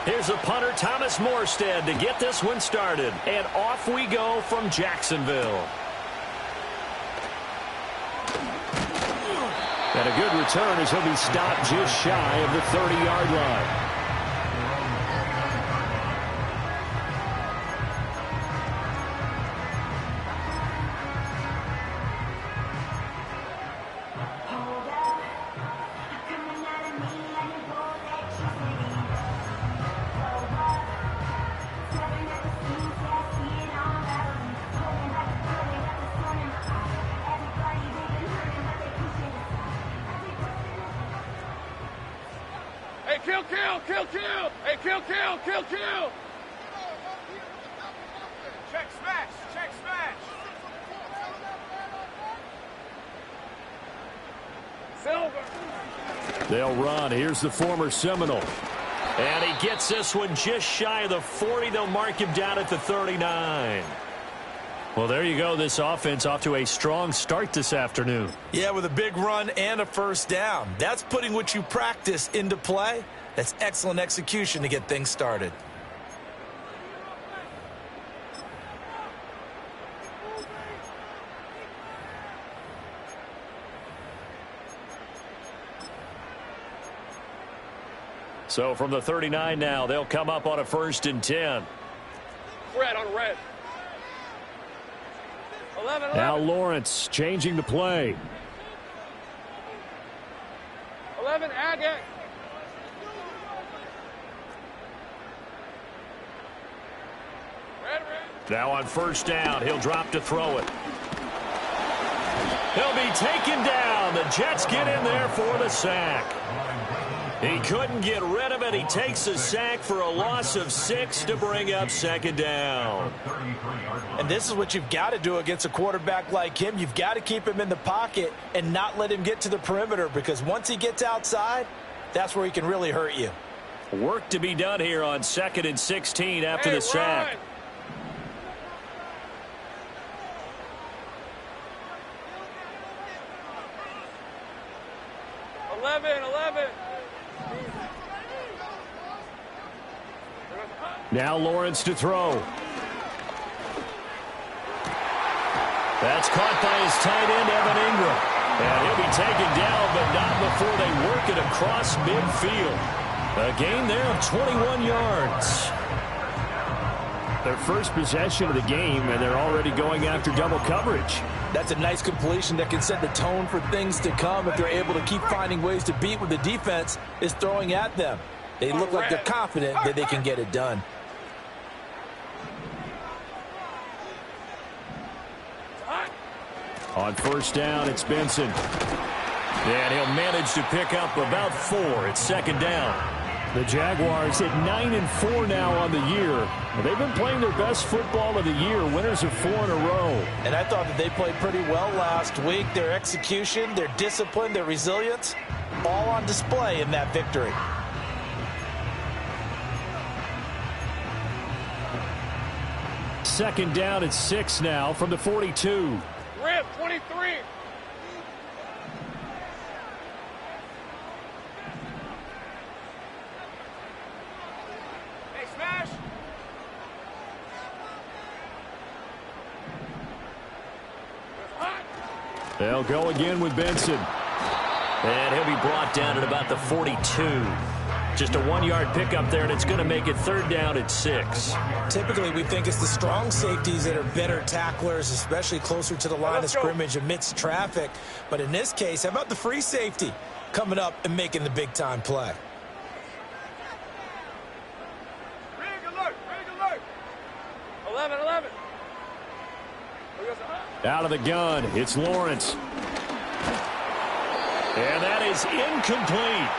Here's the punter, Thomas Morstead, to get this one started. And off we go from Jacksonville. And a good return as he'll be stopped just shy of the 30-yard line. They'll run. Here's the former Seminole. And he gets this one just shy of the 40. They'll mark him down at the 39. Well, there you go. This offense off to a strong start this afternoon. Yeah, with a big run and a first down. That's putting what you practice into play. That's excellent execution to get things started. So from the 39 now, they'll come up on a 1st and 10. Red on red. 11. Now Lawrence changing the play. 11, Agate. Red. Now on 1st down, he'll drop to throw it. He'll be taken down. The Jets get in there for the sack. He couldn't get rid of it. He takes a sack for a loss of 6 to bring up 2nd down. And this is what you've got to do against a quarterback like him. You've got to keep him in the pocket and not let him get to the perimeter, because once he gets outside, that's where he can really hurt you. Work to be done here on 2nd and 16 after the sack. Run. 11. Now Lawrence to throw. That's caught by his tight end, Evan Ingram. And he'll be taken down, but not before they work it across midfield. A gain there of 21 yards. Their first possession of the game, and they're already going after double coverage. That's a nice completion that can set the tone for things to come if they're able to keep finding ways to beat what the defense is throwing at them. They look like they're confident that they can get it done. On 1st down, it's Benson. And he'll manage to pick up about 4 at 2nd down. The Jaguars at 9-4 now on the year. They've been playing their best football of the year, winners of 4 in a row. And I thought that they played pretty well last week. Their execution, their discipline, their resilience, all on display in that victory. Second down at 6 now from the 42. Rip, 23. Hey, smash. They'll go again with Benson. And he'll be brought down at about the 42. Just a 1-yard pickup there, and it's going to make it 3rd down at 6. Typically, we think it's the strong safeties that are better tacklers, especially closer to the line of scrimmage amidst traffic. But in this case, how about the free safety coming up and making the big-time play? Big alert. 11. Out of the gun, it's Lawrence. And that is incomplete.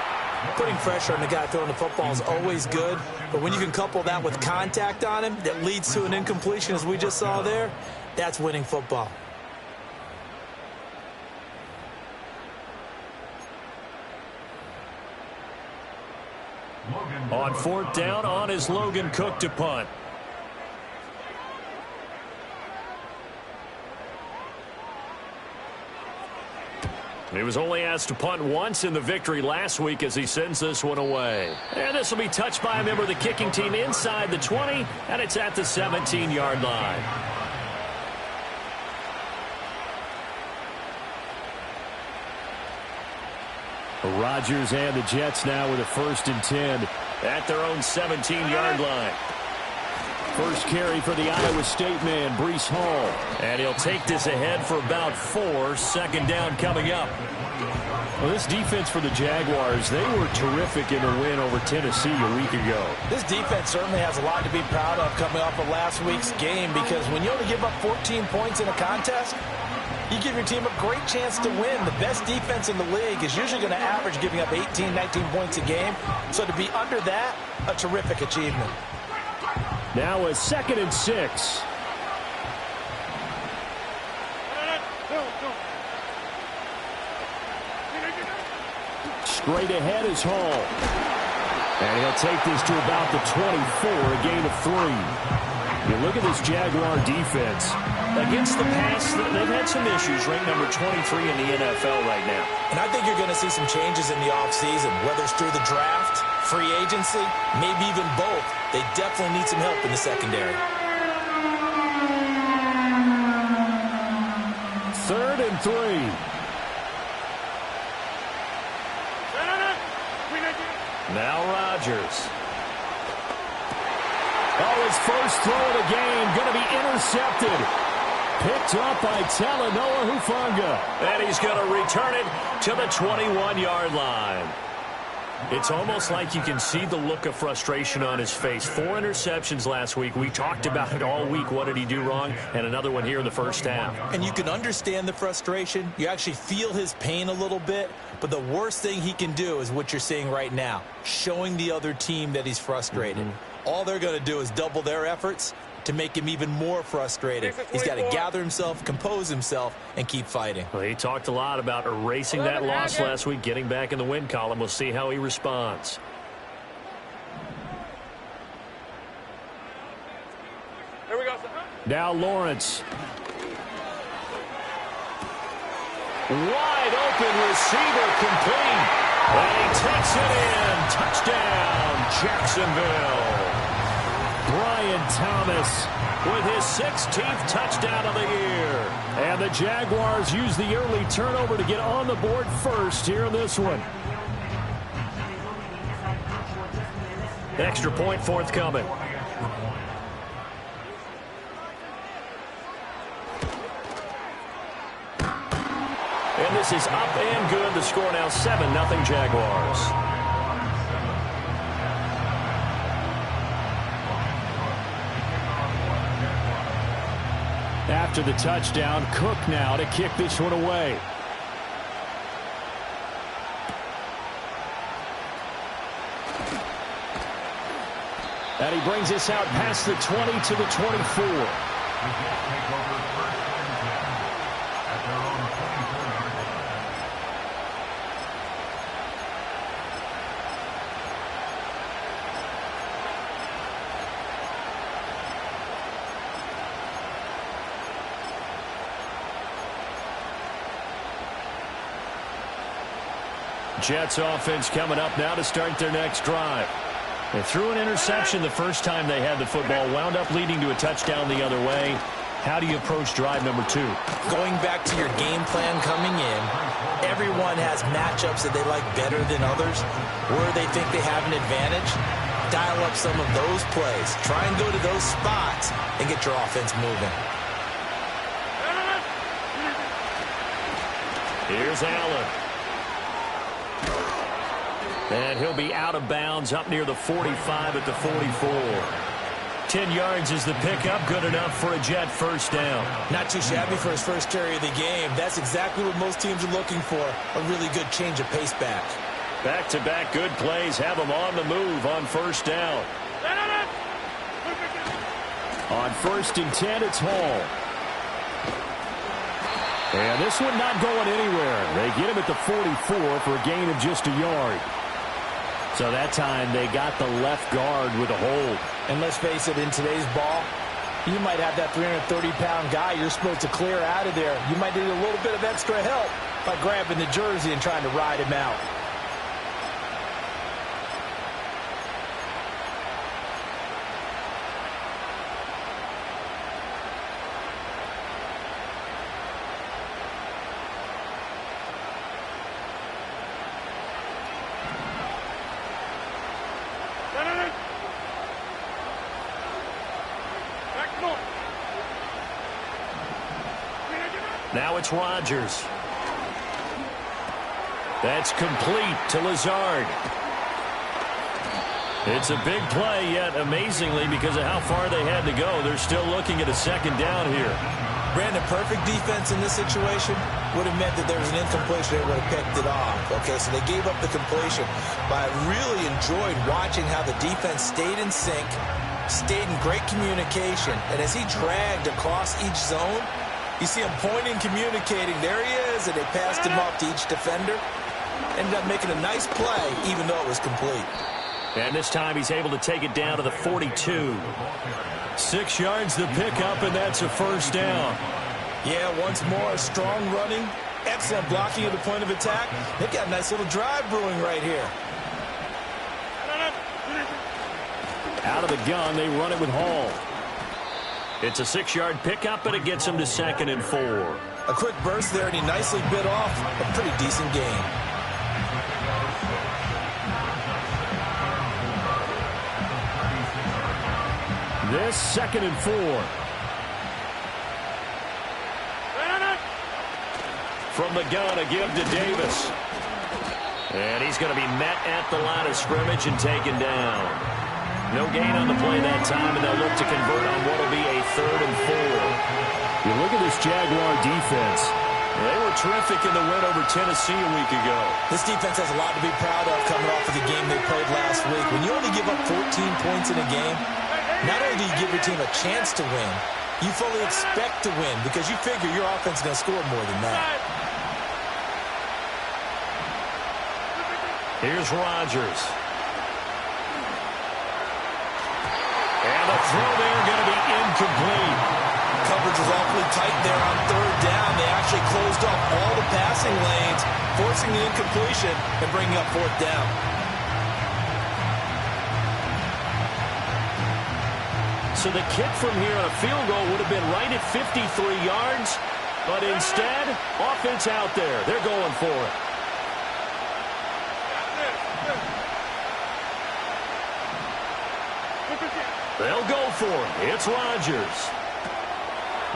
Putting pressure on the guy throwing the football is always good, but when you can couple that with contact on him that leads to an incompletion, as we just saw there, that's winning football. On 4th down, on is Logan Cook to punt. He was only asked to punt once in the victory last week as he sends this one away. And this will be touched by a member of the kicking team inside the 20, and it's at the 17-yard line. Rodgers and the Jets now with a 1st and 10 at their own 17-yard line. First carry for the Iowa State man, Breece Hall. And he'll take this ahead for about 4. Second down coming up. Well, this defense for the Jaguars, they were terrific in the win over Tennessee a week ago. This defense certainly has a lot to be proud of coming off of last week's game, because when you only give up 14 points in a contest, you give your team a great chance to win. The best defense in the league is usually going to average giving up 18, 19 points a game. So to be under that, a terrific achievement. Now a 2nd and 6. Straight ahead is Hall. And he'll take this to about the 24, a gain of 3. You look at this Jaguar defense. Against the pass, they've had some issues, ranked number 23 in the NFL right now. And I think you're going to see some changes in the offseason, whether it's through the draft, free agency, maybe even both. They definitely need some help in the secondary. 3rd and 3. Now Rodgers. Oh, his first throw of the game going to be intercepted. Picked up by Talanoa Hufanga. And he's going to return it to the 21-yard line. It's almost like you can see the look of frustration on his face. 4 interceptions last week. We talked about it all week. What did he do wrong? And another one here in the first half. And you can understand the frustration. You actually feel his pain a little bit. But the worst thing he can do is what you're seeing right now, showing the other team that he's frustrated. All they're going to do is double their efforts to make him even more frustrated. He's got to gather himself, compose himself, and keep fighting. Well, he talked a lot about erasing that loss last week, getting back in the win column. We'll see how he responds. Here we go. Now Lawrence. Wide open receiver, complete. And he takes it in. Touchdown, Jacksonville. Brian Thomas with his 16th touchdown of the year. And the Jaguars use the early turnover to get on the board first here in this one. Extra point forthcoming. And this is up and good. The score now 7-0 Jaguars. After the touchdown, Cook now to kick this one away. And he brings us out past the 20 to the 24. Jets offense coming up now to start their next drive. They threw an interception the first time they had the football, wound up leading to a touchdown the other way. How do you approach drive number 2? Going back to your game plan coming in, everyone has matchups that they like better than others, where they think they have an advantage. Dial up some of those plays. Try and go to those spots and get your offense moving. Here's Allen. And he'll be out of bounds up near the 45 at the 44. 10 yards is the pickup. Good enough for a Jet first down. Not too shabby for his first carry of the game. That's exactly what most teams are looking for. A really good change of pace back. Back-to-back good plays have them on the move on first down. On 1st and 10, it's Hall. And this one not going anywhere. They get him at the 44 for a gain of just a yard. So that time they got the left guard with a hold. And let's face it, in today's ball, you might have that 330-pound guy you're supposed to clear out of there. You might need a little bit of extra help. by grabbing the jersey and trying to ride him out. Now it's Rodgers. That's complete to Lazard. It's a big play, yet amazingly, because of how far they had to go, they're still looking at a second down here. Brandon, perfect defense in this situation would have meant that there was an incompletion. They would have picked it off. Okay, so they gave up the completion. But I really enjoyed watching how the defense stayed in sync, stayed in great communication, and as he dragged across each zone, you see him pointing, communicating. There he is, and they passed him off to each defender. Ended up making a nice play, even though it was complete. And this time he's able to take it down to the 42. 6 yards the pickup, and that's a first down. Yeah, once more, strong running, excellent blocking at the point of attack. They've got a nice little drive brewing right here. Out of the gun, they run it with Hall. It's a 6-yard pickup, and it gets him to 2nd and 4. A quick burst there, and he nicely bit off a pretty decent gain. This 2nd and 4. From the gun, a give to Davis. And he's going to be met at the line of scrimmage and taken down. No gain on the play that time, and they'll look to convert on what will be a 3rd and 4. You look at this Jaguar defense. They were terrific in the win over Tennessee a week ago. This defense has a lot to be proud of coming off of the game they played last week. When you only give up 14 points in a game, not only do you give your team a chance to win, you fully expect to win because you figure your offense is going to score more than that. Here's Rodgers. And the throw there going to be incomplete. Coverage was awfully tight there on 3rd down. They actually closed off all the passing lanes, forcing the incompletion and bringing up 4th down. So the kick from here on a field goal would have been right at 53 yards, but instead, offense out there. They're going for it. They'll go for it. It's Rodgers.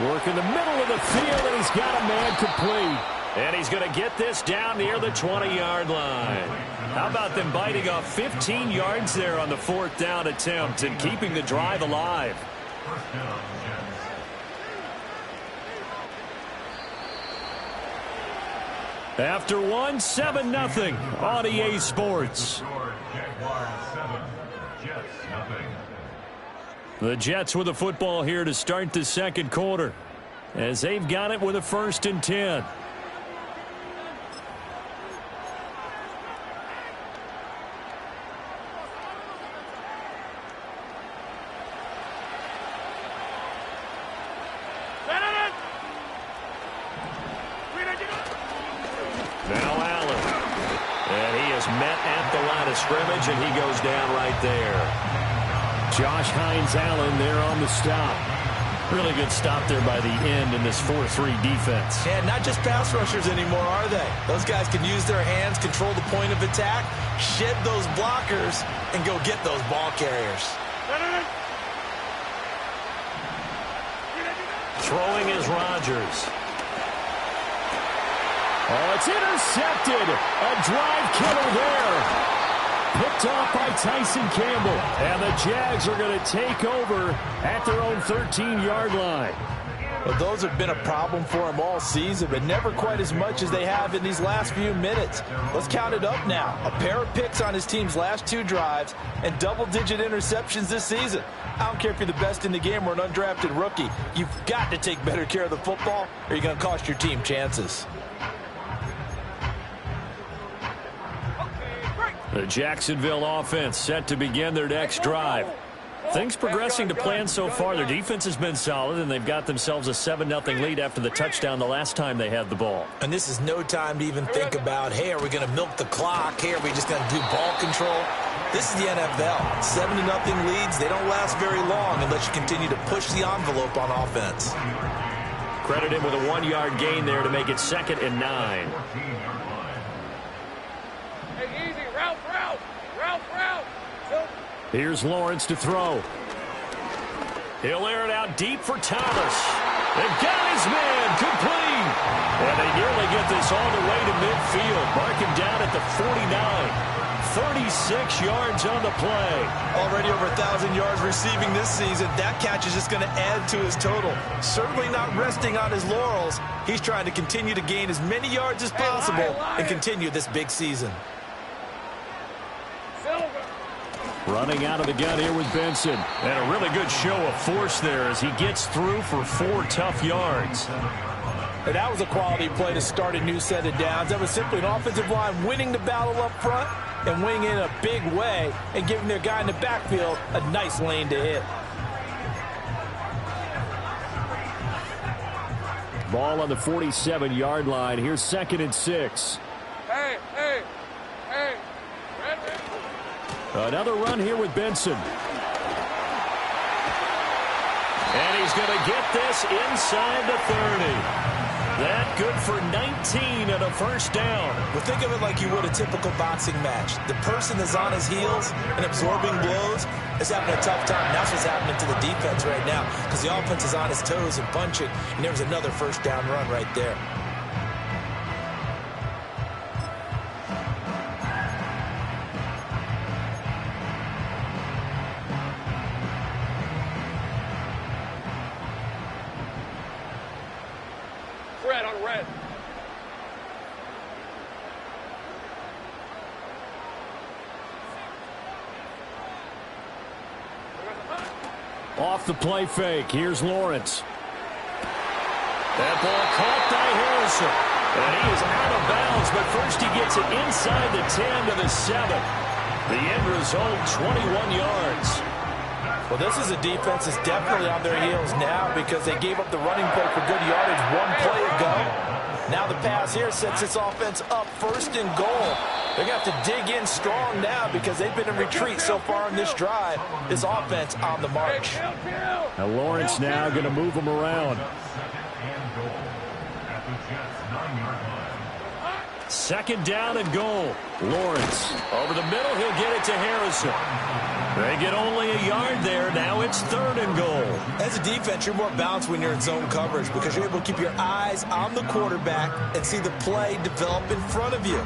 Work in the middle of the field, and he's got a man complete. And he's going to get this down near the 20-yard line. How about them biting off 15 yards there on the 4th down attempt and keeping the drive alive? After one, 7-0 on EA Sports. The Jets with the football here to start the 2nd quarter, as they've got it with a 1st and 10. Now Allen. And he is met at the line of scrimmage, and he goes down right there. Josh Hines-Allen there on the stop. Really good stop there by the end in this 4-3 defense. Yeah, not just pass rushers anymore, are they? Those guys can use their hands, control the point of attack, shed those blockers, and go get those ball carriers. Throwing is Rodgers. Oh, it's intercepted. A drive killer there. Picked off by Tyson Campbell. And the Jags are going to take over at their own 13-yard line. Well, those have been a problem for them all season, but never quite as much as they have in these last few minutes. Let's count it up now. A pair of picks on his team's last 2 drives and double-digit interceptions this season. I don't care if you're the best in the game or an undrafted rookie. You've got to take better care of the football or you're going to cost your team chances. The Jacksonville offense set to begin their next drive. Things progressing to plan so far. Their defense has been solid, and they've got themselves a 7-0 lead after the touchdown the last time they had the ball. And this is no time to even think about, hey, are we going to milk the clock? Hey, are we just going to do ball control? This is the NFL. 7-0 leads, they don't last very long unless you continue to push the envelope on offense. Credit him with a 1-yard gain there to make it 2nd and 9. Hey, easy. Route. Here's Lawrence to throw. He'll air it out deep for Thomas. They've got his man complete. And they nearly get this all the way to midfield. Mark him down at the 49. 36 yards on the play. Already over 1,000 yards receiving this season. That catch is just going to add to his total. Certainly not resting on his laurels. He's trying to continue to gain as many yards as possible and continue this big season. Running out of the gun here with Benson. And a really good show of force there as he gets through for 4 tough yards. And that was a quality play to start a new set of downs. That was simply an offensive line winning the battle up front and winning in a big way and giving their guy in the backfield a nice lane to hit. Ball on the 47-yard line. Here's 2nd and 6. Hey. Another run here with Benson. And he's going to get this inside the 30. That good for 19 and a first down. Well, think of it like you would a typical boxing match. The person that's on his heels and absorbing blows is having a tough time. That's what's happening to the defense right now because the offense is on his toes and punching, and there was another first down run right there. Red. Off the play fake. Here's Lawrence. That ball caught by Harrison. And he is out of bounds, but first he gets it inside the 10 to the 7. The end result, 21 yards. Well, this is a defense that's definitely on their heels now because they gave up the running play for good yardage one play ago. Now the pass here sets this offense up 1st and goal. They're going to have to dig in strong now because they've been in retreat so far in this drive. This offense on the march. Now Lawrence now going to move them around. 2nd down and goal. Lawrence over the middle. He'll get it to Harrison. They get only a yard there. Now it's 3rd and goal. As a defense, you're more balanced when you're in zone coverage because you're able to keep your eyes on the quarterback and see the play develop in front of you.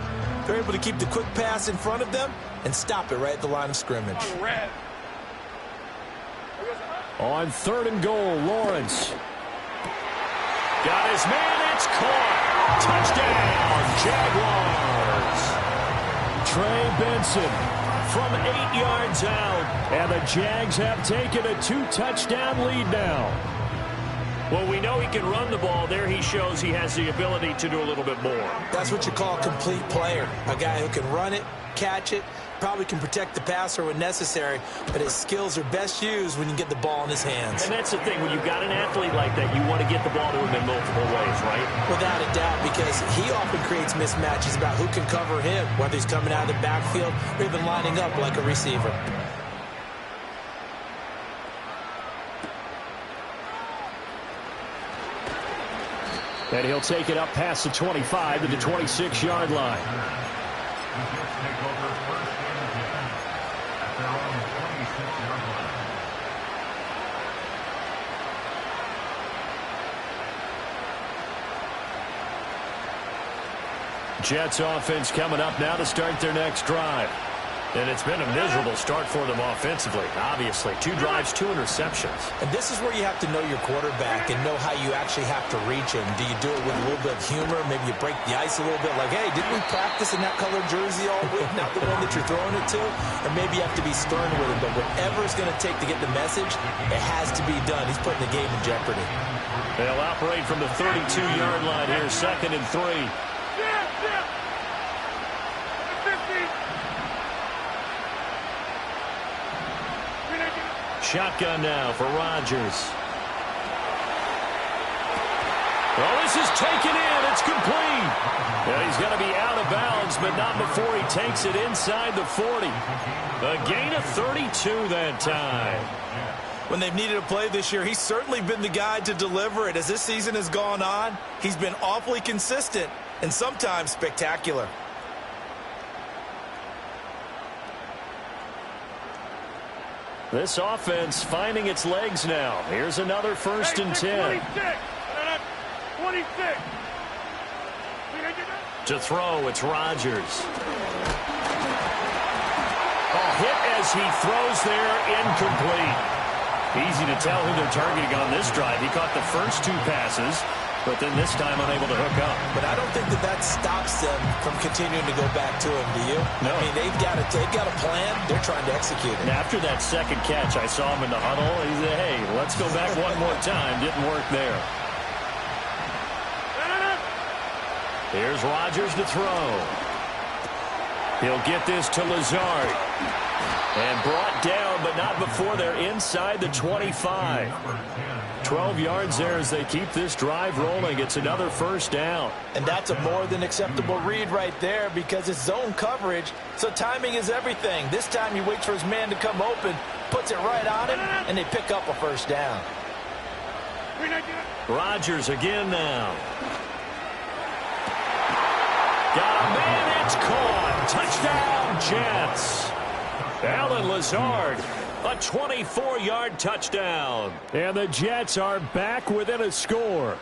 They're able to keep the quick pass in front of them and stop it right at the line of scrimmage. On 3rd and goal, Lawrence. Got his man. It's caught. Touchdown, Jaguars. Trey Benson from 8 yards out. And the Jags have taken a 2-touchdown lead now. Well, we know he can run the ball. There he shows he has the ability to do a little bit more. That's what you call a complete player. A guy who can run it, catch it, probably can protect the passer when necessary, but his skills are best used when you get the ball in his hands. And that's the thing. When you've got an athlete like that, you want to get the ball to him in multiple ways, right? Without a doubt, because he often creates mismatches about who can cover him, whether he's coming out of the backfield or even lining up like a receiver. And he'll take it up past the 25 to the 26-yard line. Jets offense coming up now to start their next drive. And it's been a miserable start for them offensively, obviously. 2 drives, 2 interceptions. And this is where you have to know your quarterback and know how you actually have to reach him. Do you do it with a little bit of humor? Maybe you break the ice a little bit like, hey, didn't we practice in that colored jersey all week? Not the one that you're throwing it to? Or maybe you have to be stern with him. But whatever it's going to take to get the message, it has to be done. He's putting the game in jeopardy. They'll operate from the 32-yard line here, 2nd and 3. shotgun now for Rodgers. Well, this is taken in. It's complete. Yeah, he's going to be out of bounds, but not before he takes it inside the 40. A gain of 32 that time. When they've needed a play this year, he's certainly been the guy to deliver it. As this season has gone on, he's been awfully consistent and sometimes spectacular. This offense finding its legs now. Here's another 1st and 10. 26. To throw, it's Rodgers. Hit as he throws there, incomplete. Easy to tell who they're targeting on this drive. He caught the first 2 passes, but then this time unable to hook up. But I don't think that stops them from continuing to go back to him, do you? No. I mean, they've got a plan. They're trying to execute it. And after that second catch, I saw him in the huddle. He said, hey, let's go back one more time. Didn't work there. Here's Rodgers to throw. He'll get this to Lazard. And brought down, but not before they're inside the 25. 12 yards there as they keep this drive rolling. It's another 1st down. And that's a more than acceptable read right there because it's zone coverage, so timing is everything. This time he waits for his man to come open, puts it right on him, and they pick up a 1st down. Rodgers again now. Got a man, it's caught. Touchdown, Jets. Allen Lazard, a 24-yard touchdown. And the Jets are back within a score.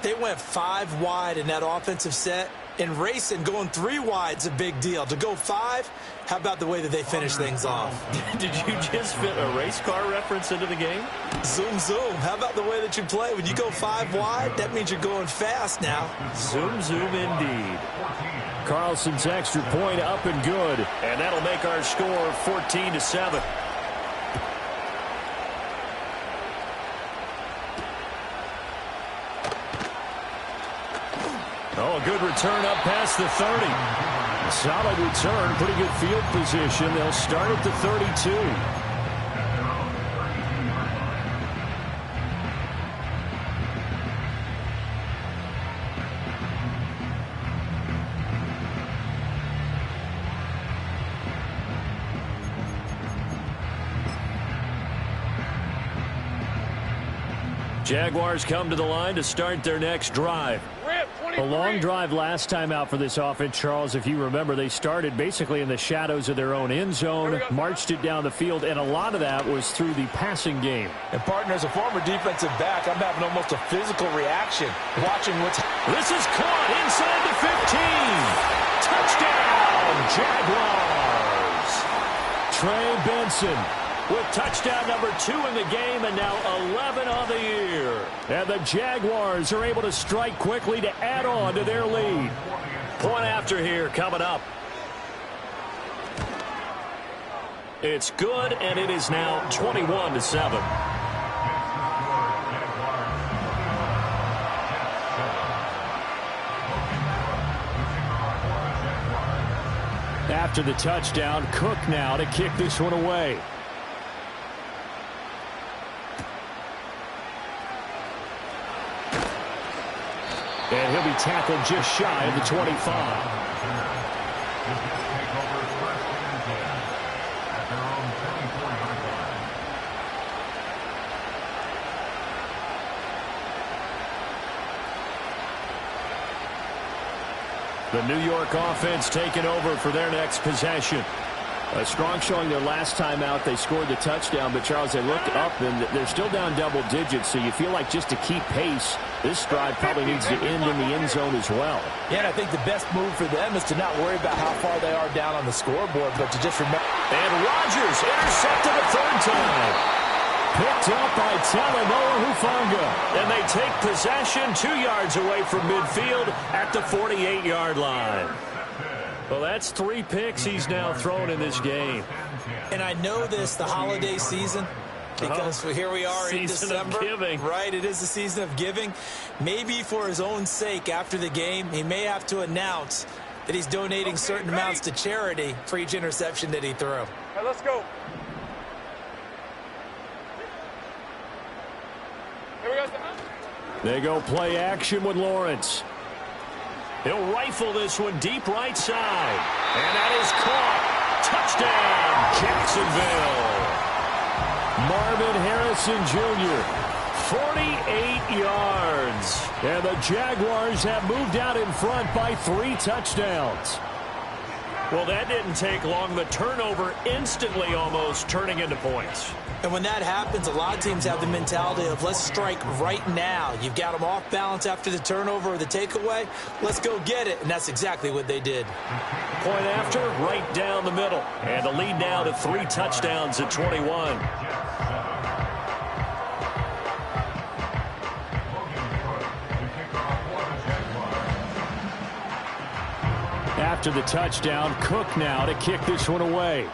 They went 5 wide in that offensive set, and racing going 3 wide's a big deal. To go 5, how about the way that they finish things off? Did you just fit a race car reference into the game? Zoom, zoom. How about the way that you play? When you go 5 wide, that means you're going fast now. Zoom, zoom indeed. Carlson's extra point up and good. And that'll make our score 14-7. Oh, a good return up past the 30. Solid return, pretty good field position. They'll start at the 32. Jaguars come to the line to start their next drive. A long drive last time out for this offense, Charles. If you remember, they started basically in the shadows of their own end zone, marched it down the field, and a lot of that was through the passing game. And, partner, as a former defensive back, I'm having almost a physical reaction watching what's happening. This is caught inside the 15. Touchdown, Jaguars. Trey Benson with touchdown number 2 in the game and now 11 on the year. And the Jaguars are able to strike quickly to add on to their lead. Point after here coming up. It's good, and it is now 21-7. After the touchdown, Cook now to kick this one away. And he'll be tackled just shy of the 25. The New York offense taking over for their next possession. A strong showing their last time out. They scored the touchdown, but, Charles, they looked up, and they're still down double digits, so you feel like just to keep pace, this drive probably needs to end in the end zone as well. Yeah, and I think the best move for them is to not worry about how far they are down on the scoreboard, but to just remember. And Rodgers intercepted a 3rd time. Picked up by Talanoa Hufanga. And they take possession 2 yards away from midfield at the 48-yard line. Well, that's 3 picks he's now thrown in this game. And I know this, the holiday season, because here we are in December. Season of giving. Right, it is the season of giving. Maybe for his own sake after the game, he may have to announce that he's donating certain amounts to charity for each interception that he threw. Hey, let's go. They go play action with Lawrence. He'll rifle this one deep right side. And that is caught. Touchdown, Jacksonville. Marvin Harrison Jr., 48 yards. And the Jaguars have moved out in front by 3 touchdowns. Well, that didn't take long. The turnover instantly almost turning into points. And when that happens, a lot of teams have the mentality of let's strike right now. You've got them off balance after the turnover or the takeaway. Let's go get it. And that's exactly what they did. Point after, right down the middle. And the lead now to 3 touchdowns at 21. After the touchdown, Cook now to kick this one away.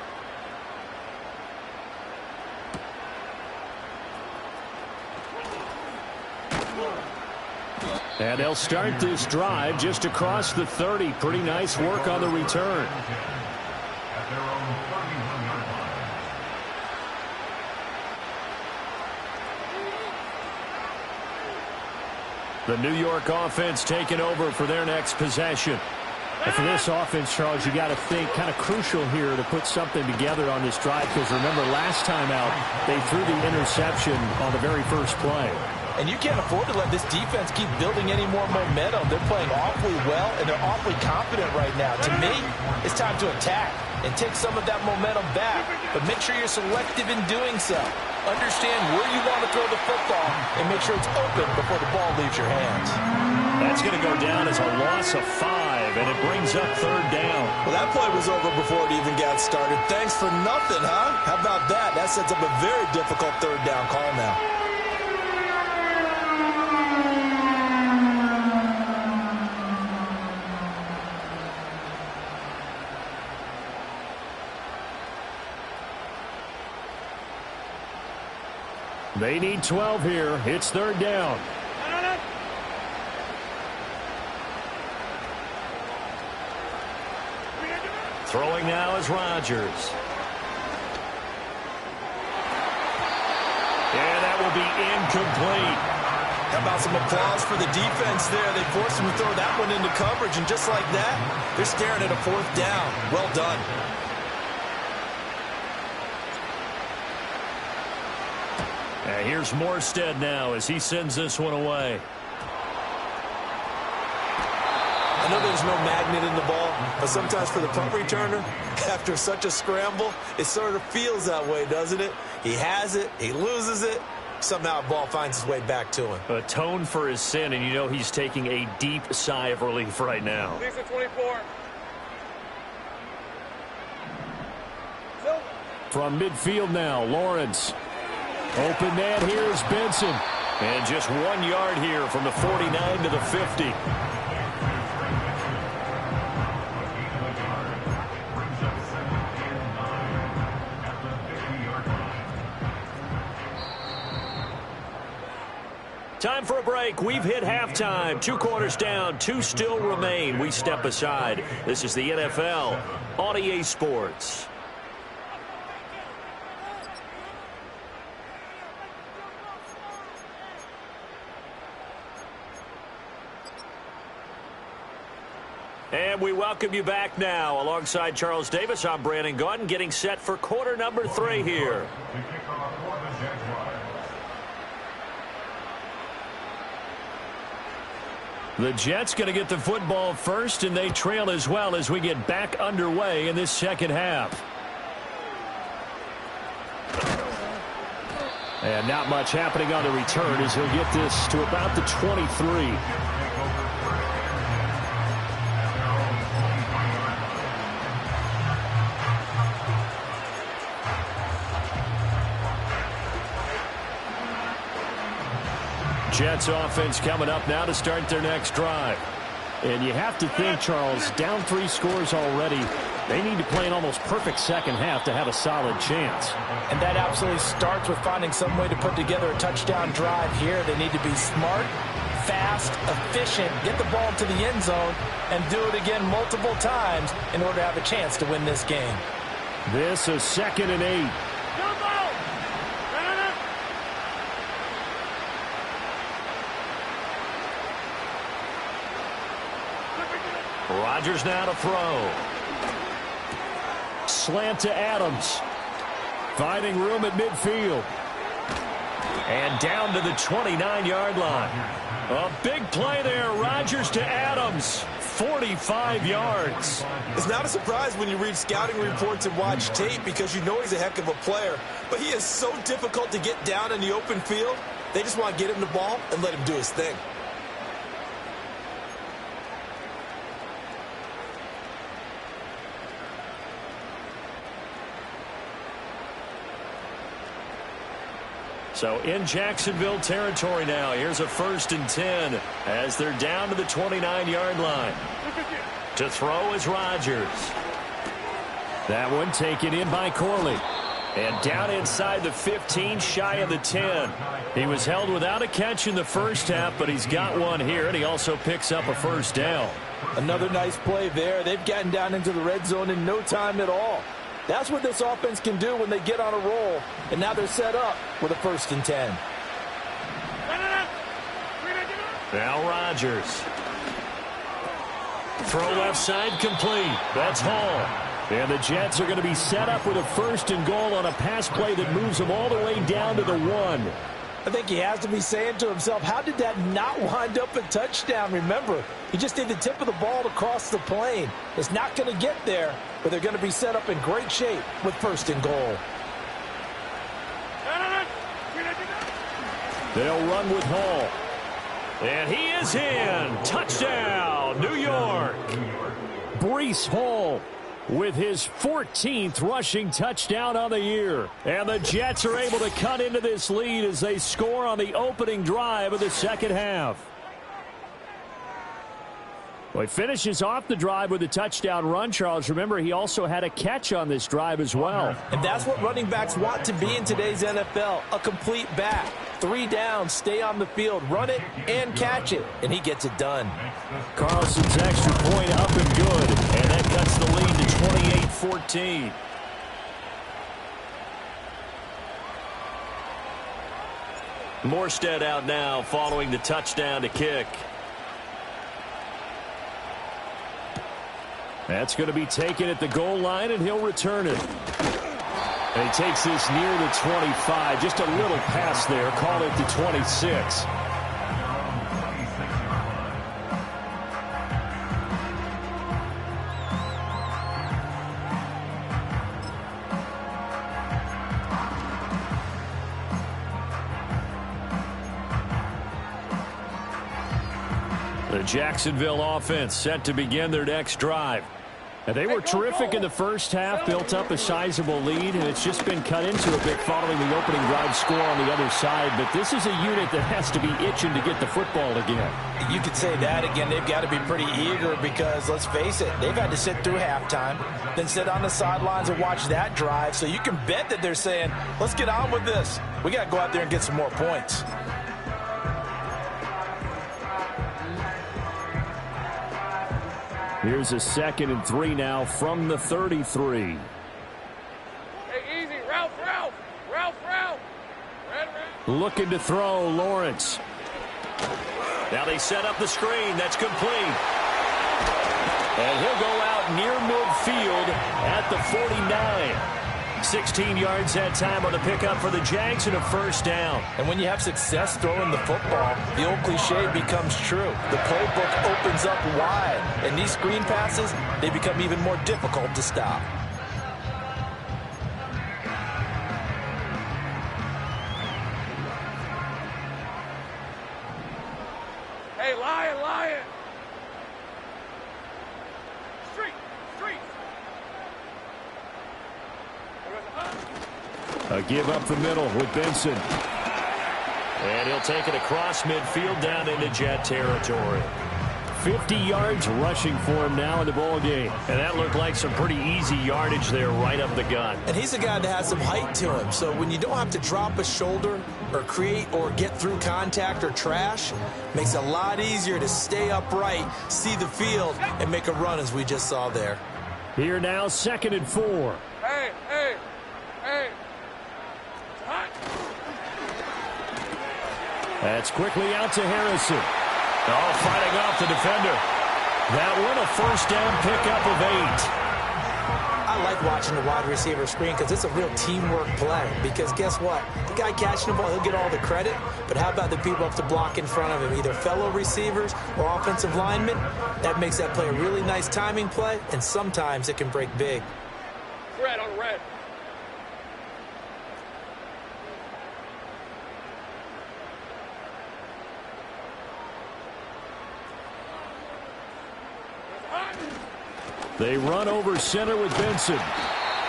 And they'll start this drive just across the 30. Pretty nice work on the return. The New York offense taking over for their next possession. And for this offense, Charles, you got to think kind of crucial here to put something together on this drive, because remember last time out they threw the interception on the very first play. And you can't afford to let this defense keep building any more momentum. They're playing awfully well, and they're awfully confident right now. To me, it's time to attack and take some of that momentum back. But make sure you're selective in doing so. Understand where you want to throw the football and make sure it's open before the ball leaves your hands. That's going to go down as a loss of 5, and it brings up 3rd down. Well, that play was over before it even got started. Thanks for nothing, huh? How about that? That sets up a very difficult 3rd down call now. They need 12 here. It's 3rd down. Throwing now is Rodgers. And that will be incomplete. How about some applause for the defense there? They forced him to throw that one into coverage, and just like that, they're staring at a 4th down. Well done. And here's Morstead now as he sends this one away. I know there's no magnet in the ball, but sometimes for the punt returner, after such a scramble, it sort of feels that way, doesn't it? He has it, he loses it, somehow the ball finds its way back to him. Atone for his sin, and you know he's taking a deep sigh of relief right now. Lisa 24. From midfield now, Lawrence. Open man, here's Benson. And just 1 yard here from the 49 to the 50. Time for a break. We've hit halftime. 2 quarters down. 2 still remain. We step aside. This is the NFL on EA Sports. And we welcome you back now. Alongside Charles Davis, I'm Brandon Gaudin, getting set for quarter number 3 here. The Jets going to get the football first, and they trail as well as we get back underway in this second half. And not much happening on the return as he'll get this to about the 23. Jets offense coming up now to start their next drive. And you have to think, Charles, down 3 scores already. They need to play an almost perfect second half to have a solid chance. And that absolutely starts with finding some way to put together a touchdown drive here. They need to be smart, fast, efficient, get the ball to the end zone, and do it again multiple times in order to have a chance to win this game. This is 2nd and 8. Rodgers now to throw. Slant to Adams. Finding room at midfield. And down to the 29-yard line. A big play there. Rodgers to Adams. 45 yards. It's not a surprise when you read scouting reports and watch tape because you know he's a heck of a player. But he is so difficult to get down in the open field. They just want to get him the ball and let him do his thing. So in Jacksonville territory now. Here's a 1st and 10 as they're down to the 29-yard line. To throw is Rodgers. That one taken in by Corley. And down inside the 15, shy of the 10. He was held without a catch in the first half, but he's got one here, and he also picks up a 1st down. Another nice play there. They've gotten down into the red zone in no time at all. That's what this offense can do when they get on a roll. And now they're set up with a 1st and 10. Now Rodgers. Throw left side complete. That's Hall. And the Jets are going to be set up with a 1st and goal on a pass play that moves them all the way down to the 1. I think he has to be saying to himself, how did that not wind up a touchdown? Remember, he just did the tip of the ball to cross the plane. It's not going to get there, but they're going to be set up in great shape with 1st and goal. They'll run with Hall. And he is in. Touchdown, New York. Breece Hall with his 14th rushing touchdown on the year. And the Jets are able to cut into this lead as they score on the opening drive of the second half. Well, he finishes off the drive with a touchdown run, Charles. Remember, he also had a catch on this drive as well. And that's what running backs want to be in today's NFL, a complete back. 3 downs, stay on the field, run it, and catch it. And he gets it done. Carlson's extra point up and good. And that cuts the lead to 28-14. Morstead out now following the touchdown to kick. That's going to be taken at the goal line, and he'll return it. And he takes this near the 25. Just a little pass there. Call it the 26. The Jacksonville offense set to begin their next drive. And they were terrific in the first half, built up a sizable lead, and it's just been cut into a bit following the opening drive score on the other side. But this is a unit that has to be itching to get the football again. You could say that again. They've got to be pretty eager because, let's face it, they've had to sit through halftime, then sit on the sidelines and watch that drive. So you can bet that they're saying, let's get on with this. We got to go out there and get some more points. Here's a 2nd and 3 now from the 33. Hey, easy. Ralph. Looking to throw, Lawrence. Now they set up the screen. That's complete. And he'll go out near midfield at the 49. 16 yards that time on the pickup for the Jags and a 1st down. And when you have success throwing the football, the old cliche becomes true. The playbook opens up wide. And these screen passes, they become even more difficult to stop. Hey, lion. Street. A give up the middle with Benson. And he'll take it across midfield down into Jet territory. 50 yards rushing for him now in the ball game. And that looked like some pretty easy yardage there right up the gut. And he's a guy that has some height to him. So when you don't have to drop a shoulder or create or get through contact or trash, makes it a lot easier to stay upright, see the field, and make a run as we just saw there. Here now, 2nd and 4. Hey. Hot. That's quickly out to Harrison. Oh, fighting off the defender. That one a first down pickup of 8. I like watching the wide receiver screen because it's a real teamwork play. Because guess what? The guy catching the ball, he'll get all the credit. But how about the people up to block in front of him, either fellow receivers or offensive linemen? That makes that play a really nice timing play, and sometimes it can break big. Red on red. They run over center with Benson.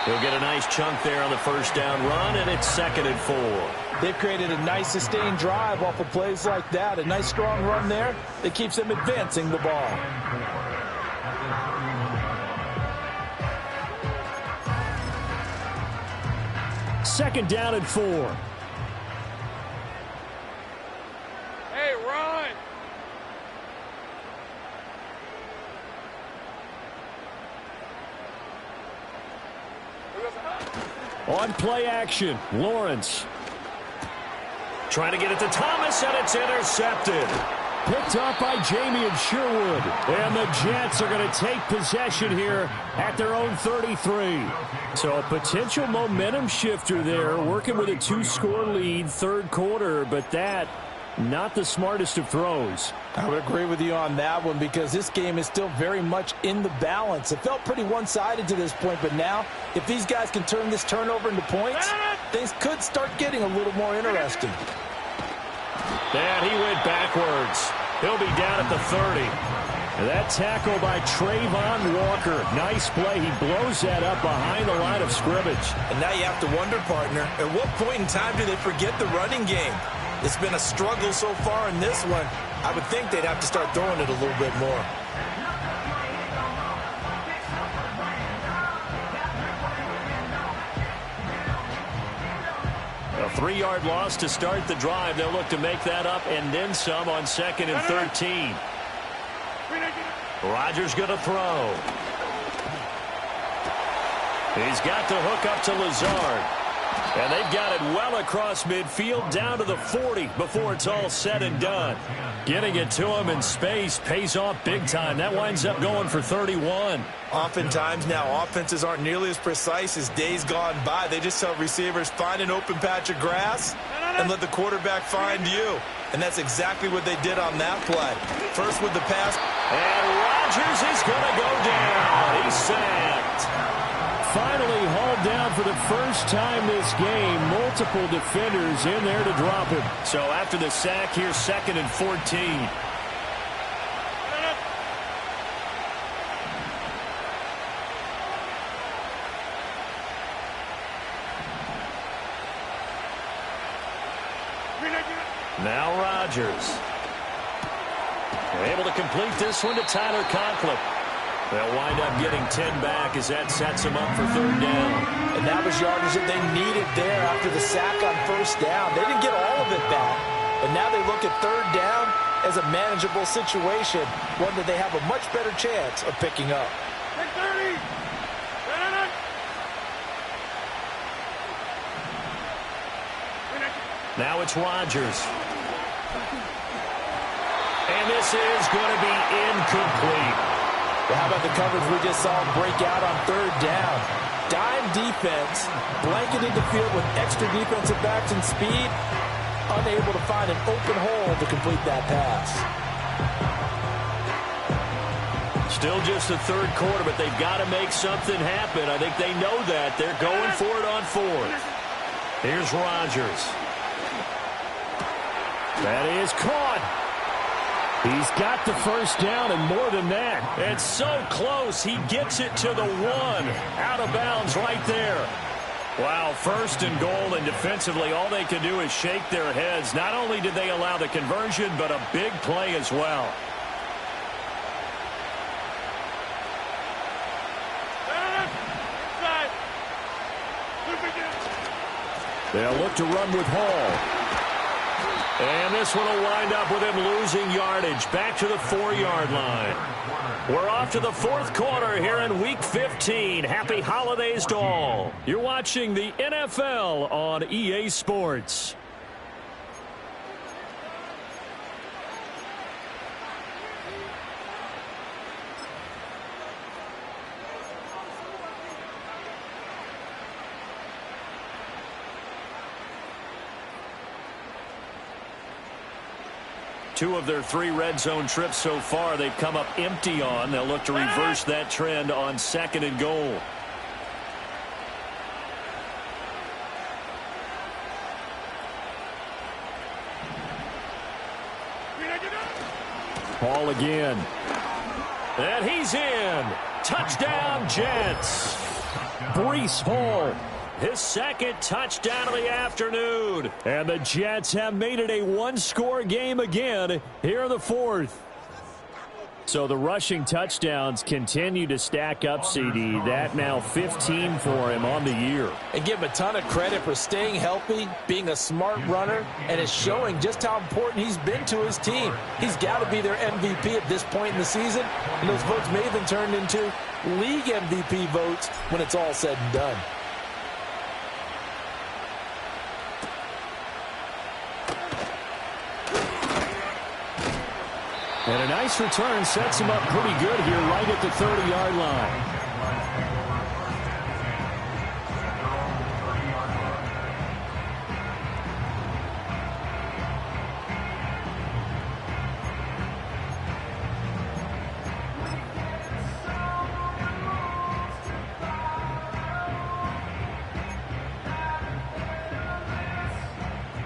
He'll get a nice chunk there on the first down run, and it's 2nd and 4. They've created a nice sustained drive off of plays like that. A nice strong run there that keeps them advancing the ball. Second down and 4. Hey, run. On play action, Lawrence. Trying to get it to Thomas, and it's intercepted. Picked up by Jamie and Sherwood. And the Jets are going to take possession here at their own 33. So a potential momentum shifter there, working with a 2-score lead, third quarter, but that not the smartest of throws. I would agree with you on that one because this game is still very much in the balance. It felt pretty one-sided to this point, but now if these guys can turn this turnover into points, things could start getting a little more interesting. And he went backwards. He'll be down at the 30. And that tackle by Trayvon Walker. Nice play. He blows that up behind the line of scrimmage. And now you have to wonder, partner, at what point in time do they forget the running game? It's been a struggle so far in this one. I would think they'd have to start throwing it a little bit more. A 3-yard loss to start the drive. They'll look to make that up and then some on 2nd and 13. Rodgers going to throw. He's got the hook up to Lazard. And they've got it well across midfield down to the 40 before it's all said and done. Getting it to him in space pays off big time. That winds up going for 31. Oftentimes now offenses aren't nearly as precise as days gone by. They just tell receivers, find an open patch of grass and let the quarterback find you. And that's exactly what they did on that play. First with the pass. And Rodgers is going to go down. He's sacked. Finally hauled down for the first time this game. Multiple defenders in there to drop him. So after the sack, here's 2nd and 14. Now Rodgers. They're able to complete this one to Tyler Conklin. They'll wind up getting 10 back as that sets them up for 3rd down. And that was yardage that they needed there after the sack on 1st down. They didn't get all of it back. But now they look at 3rd down as a manageable situation, one that they have a much better chance of picking up. Take 30. Now it's Rodgers. And this is going to be incomplete. Well, how about the coverage we just saw break out on 3rd down? Dime defense, blanketed the field with extra defensive backs and speed, unable to find an open hole to complete that pass. Still just the 3rd quarter, but they've got to make something happen. I think they know that. They're going for it on 4th. Here's Rodgers. That is caught. He's got the first down and more than that. It's so close. He gets it to the 1. Out of bounds right there. Wow, 1st and goal, and defensively all they can do is shake their heads. Not only did they allow the conversion, but a big play as well. They'll look to run with Hall. And this one will wind up with him losing yardage back to the 4-yard line. We're off to the 4th quarter here in Week 15. Happy holidays to all. You're watching the NFL on EA Sports. 2 of their 3 red zone trips so far they've come up empty on. They'll look to reverse that trend on 2nd and goal. Ball again. And he's in. Touchdown, Jets. Breece Hall, his 2nd touchdown of the afternoon. And the Jets have made it a 1-score game again here in the 4th. So the rushing touchdowns continue to stack up, CD. That now 15 for him on the year. And give him a ton of credit for staying healthy, being a smart runner, and it's showing just how important he's been to his team. He's got to be their MVP at this point in the season, and those votes may even turn into league MVP votes when it's all said and done. And a nice return sets him up pretty good here right at the 30-yard line.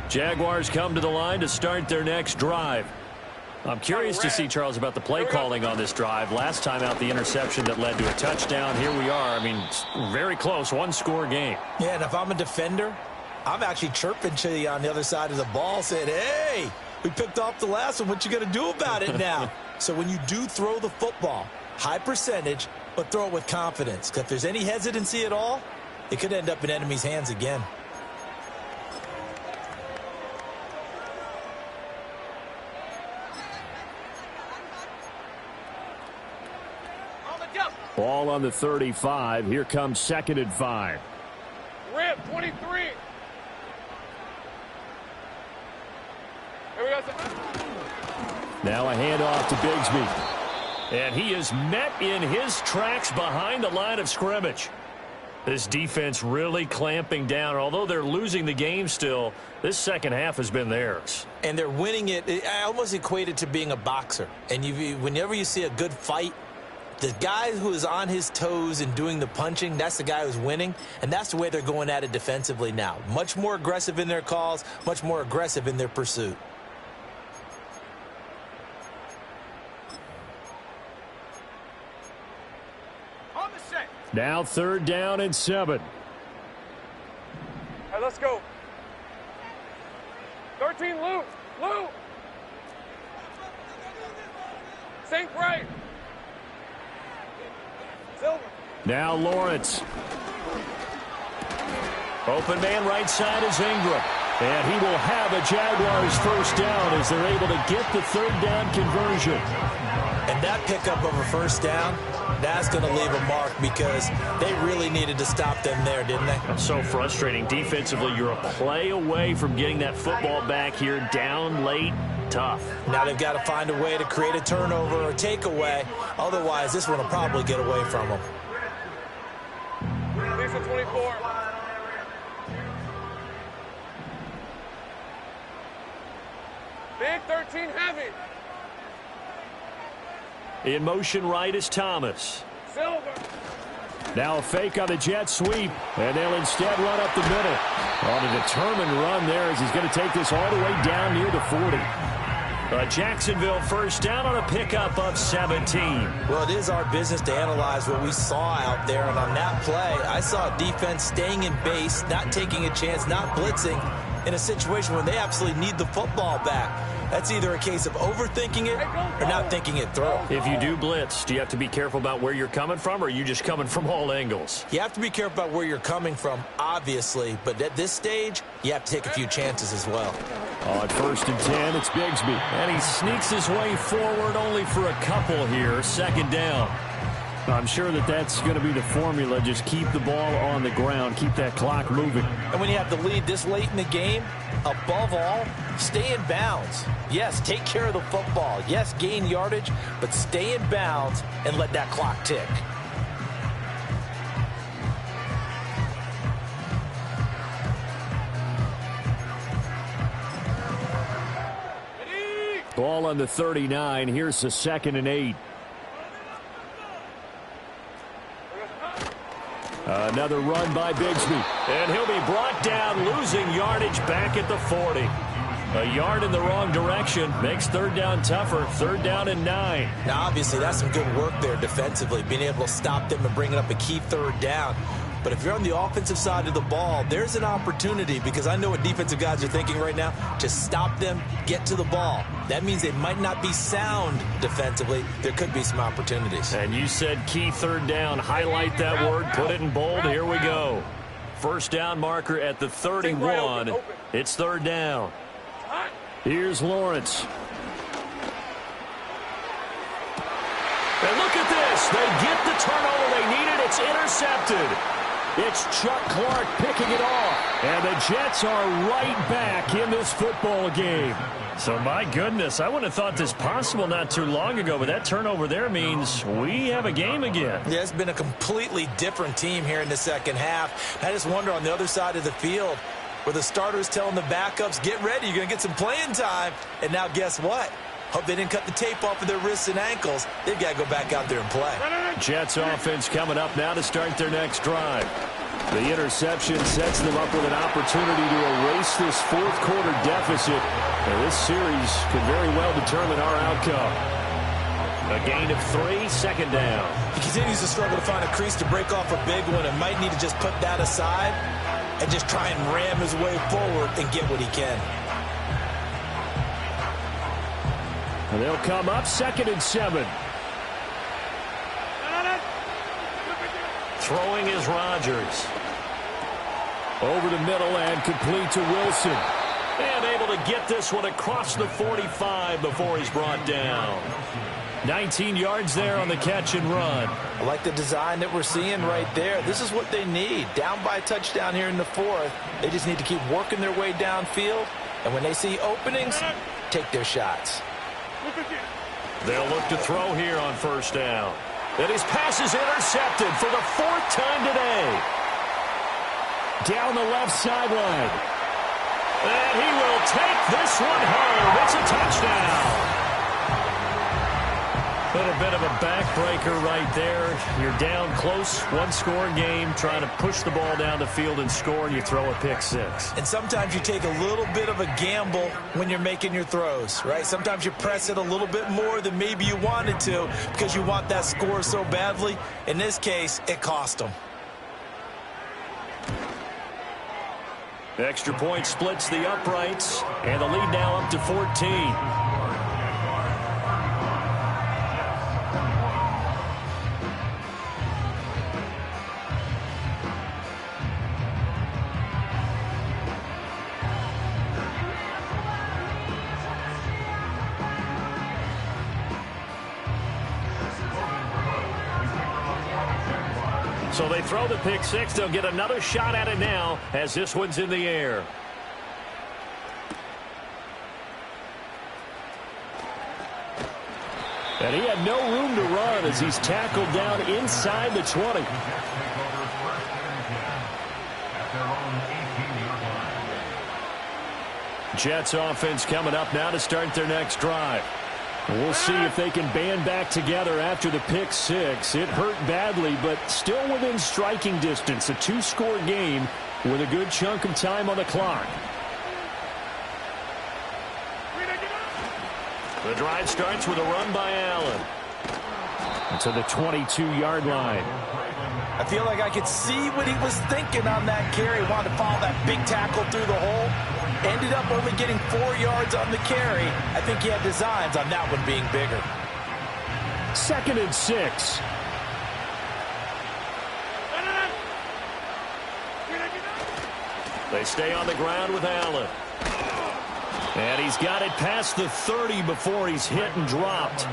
Jaguars come to the line to start their next drive. I'm curious to see, Charles, about the play calling on this drive. Last time out, the interception that led to a touchdown. Here we are. I mean, very close, 1-score game. Yeah, and if I'm a defender, I'm actually chirping to you on the other side of the ball saying, hey, we picked off the last one. What you going to do about it now? So when you do throw the football, high percentage, but throw it with confidence. Because if there's any hesitancy at all, it could end up in enemy's hands again. Ball on the 35. Here comes 2nd and 5. Rip, 23. Here we go. Now a handoff to Bigsby. And he is met in his tracks behind the line of scrimmage. This defense really clamping down. Although they're losing the game still, this second half has been theirs. And they're winning it. I almost equate it to being a boxer. And whenever you see a good fight, the guy who is on his toes and doing the punching, that's the guy who's winning, and that's the way they're going at it defensively now. Much more aggressive in their calls, much more aggressive in their pursuit. On the set. Now 3rd down and 7. All right, let's go. 13, Lou. Lou. Sink right. Now Lawrence. Open man right side is Ingram. And he will have a Jaguars 1st down as they're able to get the 3rd down conversion. And that pickup of a 1st down, that's going to leave a mark because they really needed to stop them there, didn't they? So frustrating. Defensively, you're a play away from getting that football back here down late. Tough. Now they've got to find a way to create a turnover or takeaway. Otherwise, this one will probably get away from them. Lisa 24. Big 13 heavy. In motion right is Thomas. Silver. Now a fake on the jet sweep, and they'll instead run up the middle. On a determined run there as he's going to take this all the way down near the 40. Jacksonville 1st down on a pickup of 17. Well, it is our business to analyze what we saw out there, and on that play, I saw a defense staying in base, not taking a chance, not blitzing, in a situation where they absolutely need the football back. That's either a case of overthinking it or not thinking it through. If you do blitz, do you have to be careful about where you're coming from, or are you just coming from all angles? You have to be careful about where you're coming from, obviously, but at this stage, you have to take a few chances as well. On 1st and 10, it's Bigsby. And he sneaks his way forward only for a couple here. 2nd down. I'm sure that's going to be the formula. Just keep the ball on the ground. Keep that clock moving. And when you have the lead this late in the game, above all, stay in bounds. Yes, take care of the football. Yes, gain yardage, but stay in bounds and let that clock tick. Ball on the 39. Here's the 2nd and 8. Another run by Bigsby. And he'll be brought down, losing yardage back at the 40. A yard in the wrong direction makes 3rd down tougher. 3rd down and 9. Now, obviously, that's some good work there defensively, being able to stop them and bringing up a key 3rd down. But if you're on the offensive side of the ball, there's an opportunity, because I know what defensive guys are thinking right now. Just stop them, get to the ball. That means they might not be sound defensively. There could be some opportunities. And you said key 3rd down. Highlight that word. Put it in bold. Here we go. 1st down marker at the 31. It's 3rd down. Here's Lawrence. And look at this. They get the turnover they needed. It's intercepted. It's Chuck Clark picking it off. And the Jets are right back in this football game. So, my goodness, I wouldn't have thought this possible not too long ago, but that turnover there means we have a game again. Yeah, it's been a completely different team here in the 2nd half. I just wonder on the other side of the field, where the starters telling the backups, get ready, you're going to get some playing time. And now guess what? Hope they didn't cut the tape off of their wrists and ankles. They've got to go back out there and play. Jets offense coming up now to start their next drive. The interception sets them up with an opportunity to erase this 4th quarter deficit. And this series could very well determine our outcome. A gain of 3, 2nd down. He continues to struggle to find a crease to break off a big one, and might need to just put that aside and just try and ram his way forward and get what he can. And they'll come up 2nd and 7. Throwing is Rodgers. Over the middle and complete to Wilson. And able to get this one across the 45 before he's brought down. 19 yards there on the catch and run. I like the design that we're seeing right there. This is what they need. Down by a touchdown here in the 4th. They just need to keep working their way downfield. And when they see openings, take their shots. They'll look to throw here on 1st down. And his pass is intercepted for the 4th time today. Down the left sideline. And he will take this one home. It's a touchdown. Little bit of a backbreaker right there. You're down close, 1-score game, trying to push the ball down the field and score, and you throw a pick 6. And sometimes you take a little bit of a gamble when you're making your throws, right? Sometimes you press it a little bit more than maybe you wanted to because you want that score so badly. In this case, it cost them. The extra point splits the uprights, and the lead now up to 14. So they throw the pick 6. They'll get another shot at it now as this one's in the air. And he had no room to run as he's tackled down inside the 20. Jets offense coming up now to start their next drive. We'll see if they can band back together after the pick 6. It hurt badly, but still within striking distance. A 2-score game with a good chunk of time on the clock. The drive starts with a run by Allen. To the 22-yard line. I feel like I could see what he was thinking on that carry. Wanted to follow that big tackle through the hole. Ended up only getting 4 yards on the carry. I think he had designs on that one being bigger. 2nd and 6. They stay on the ground with Allen. And he's got it past the 30 before he's hit and dropped.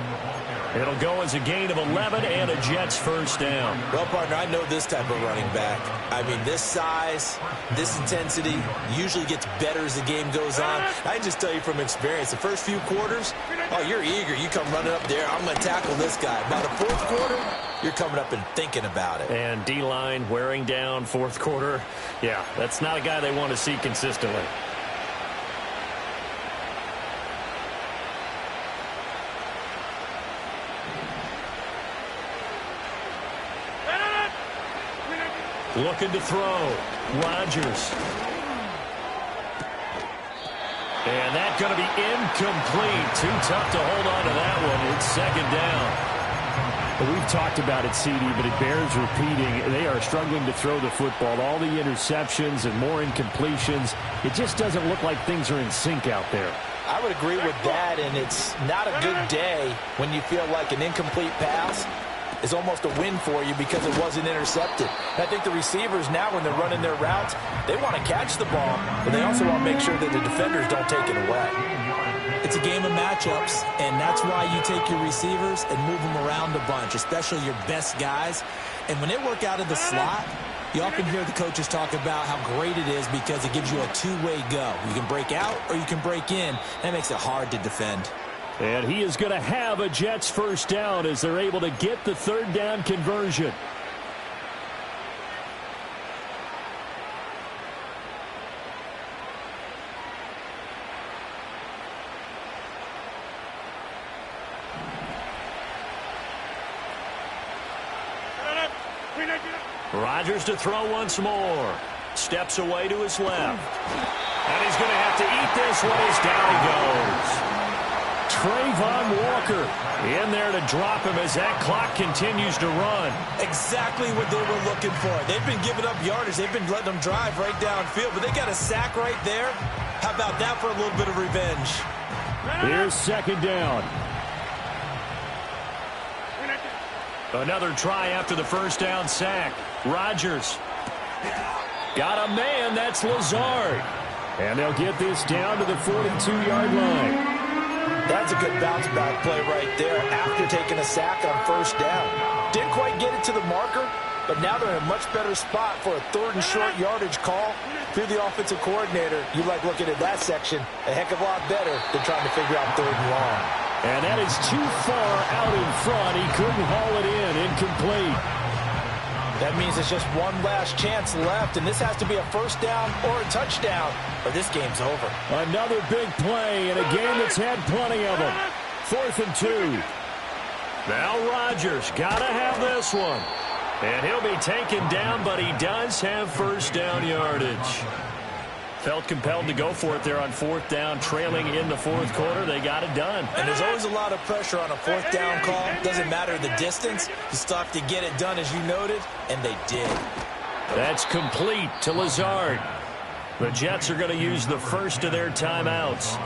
It'll go as a gain of 11 and a Jets 1st down. Well, partner, I know this type of running back. I mean, this size, this intensity usually gets better as the game goes on. I can just tell you from experience, the first few quarters, oh, you're eager. You come running up there. I'm going to tackle this guy. By the 4th quarter, you're coming up and thinking about it. And D-line wearing down 4th quarter. Yeah, that's not a guy they want to see consistently. Looking to throw. Rodgers. And that's going to be incomplete. Too tough to hold on to that one. It's second down. Well, we've talked about it, CD, but it bears repeating. They are struggling to throw the football. All the interceptions and more incompletions. It just doesn't look like things are in sync out there. I would agree with that, and it's not a good day when you feel like an incomplete pass is almost a win for you because it wasn't intercepted. And I think the receivers now, when they're running their routes, they want to catch the ball, but they also want to make sure that the defenders don't take it away. It's a game of matchups, and that's why you take your receivers and move them around a bunch, especially your best guys. And when they work out of the slot, you often hear the coaches talk about how great it is because it gives you a two-way go. You can break out or you can break in. That makes it hard to defend. And he is going to have a Jets first down as they're able to get the third down conversion. Rodgers to throw once more. Steps away to his left. And he's going to have to eat this one as down he goes. Trayvon Walker in there to drop him as that clock continues to run. Exactly what they were looking for. They've been giving up yardage. They've been letting them drive right downfield, but they got a sack right there. How about that for a little bit of revenge? Here's second down. Another try after the first down sack. Rodgers. Got a man. That's Lazard. And they'll get this down to the 42-yard line. That's a good bounce-back play right there after taking a sack on first down. Didn't quite get it to the marker, but now they're in a much better spot for a third and short yardage call. If you're the offensive coordinator, you like looking at that section a heck of a lot better than trying to figure out third and long. And that is too far out in front. He couldn't haul it in. Incomplete. That means it's just one last chance left, and this has to be a first down or a touchdown, or this game's over. Another big play in a game that's had plenty of them. 4th and 2. Now Rodgers got to have this one. And he'll be taken down, but he does have first down yardage. Felt compelled to go for it there on 4th down, trailing in the 4th quarter. They got it done. And there's always a lot of pressure on a 4th down call. Doesn't matter the distance. You still have to get it done, as you noted, and they did. That's complete to Lazard. The Jets are going to use the first of their timeouts,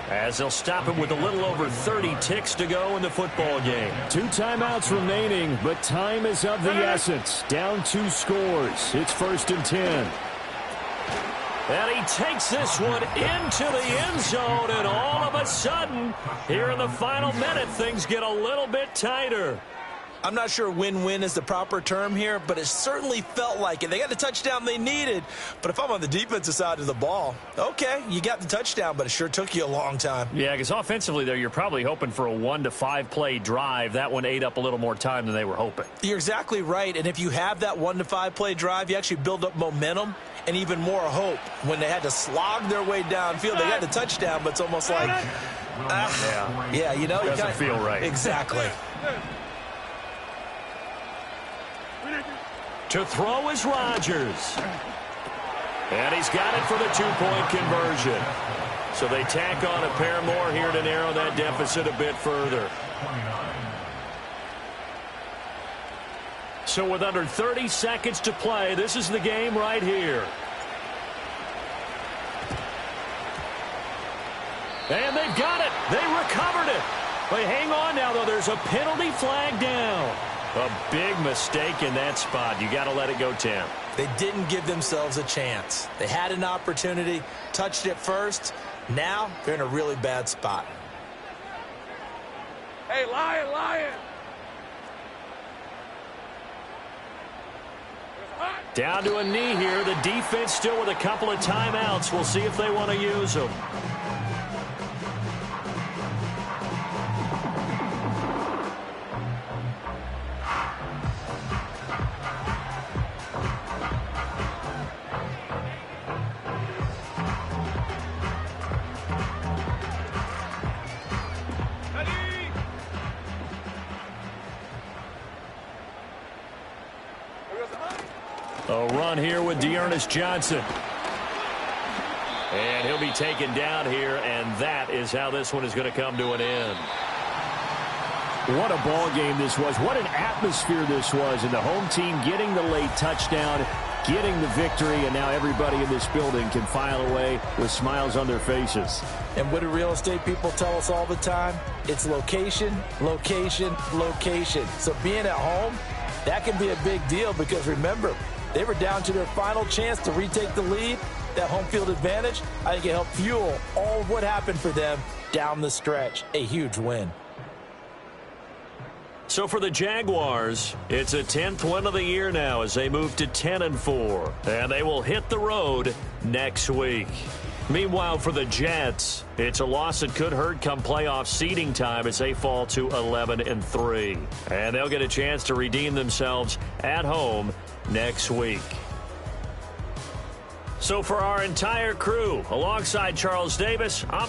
as they'll stop him with a little over 30 ticks to go in the football game. 2 timeouts remaining, but time is of the essence. Down 2 scores. It's 1st and 10. And he takes this one into the end zone, and all of a sudden, here in the final minute, things get a little bit tighter. I'm not sure win-win is the proper term here, but it certainly felt like it. They got the touchdown they needed, but if I'm on the defensive side of the ball, okay, you got the touchdown, but it sure took you a long time. Yeah, because offensively there, you're probably hoping for a 1 to 5 play drive. That one ate up a little more time than they were hoping. You're exactly right, and if you have that 1 to 5 play drive, you actually build up momentum and even more hope. When they had to slog their way downfield, they got the touchdown, but it's almost like, yeah, you know, doesn't feel right. Exactly. To throw is Rodgers. And he's got it for the 2-point conversion. So they tack on a pair more here to narrow that deficit a bit further. So with under 30 seconds to play, this is the game right here. And they've got it. They recovered it. But hang on now, though. There's a penalty flag down. A big mistake in that spot. You got to let it go, Tim. They didn't give themselves a chance. They had an opportunity, touched it first. Now they're in a really bad spot. Hey, Lion, Lion. Down to a knee here. The defense still with a couple of timeouts. We'll see if they want to use them. A run here with Dearness Johnson. And he'll be taken down here, and that is how this one is going to come to an end. What a ball game this was. What an atmosphere this was. And the home team getting the late touchdown, getting the victory, and now everybody in this building can file away with smiles on their faces. And what do real estate people tell us all the time? It's location, location, location. So being at home, that can be a big deal because remember, they were down to their final chance to retake the lead. That home field advantage, I think it helped fuel all of what happened for them down the stretch. A huge win. So for the Jaguars, it's a 10th win of the year now as they move to 10-4. And they will hit the road next week. Meanwhile, for the Jets, it's a loss that could hurt come playoff seeding time as they fall to 11-3. And they'll get a chance to redeem themselves at home next week. So for our entire crew, alongside Charles Davis, I'm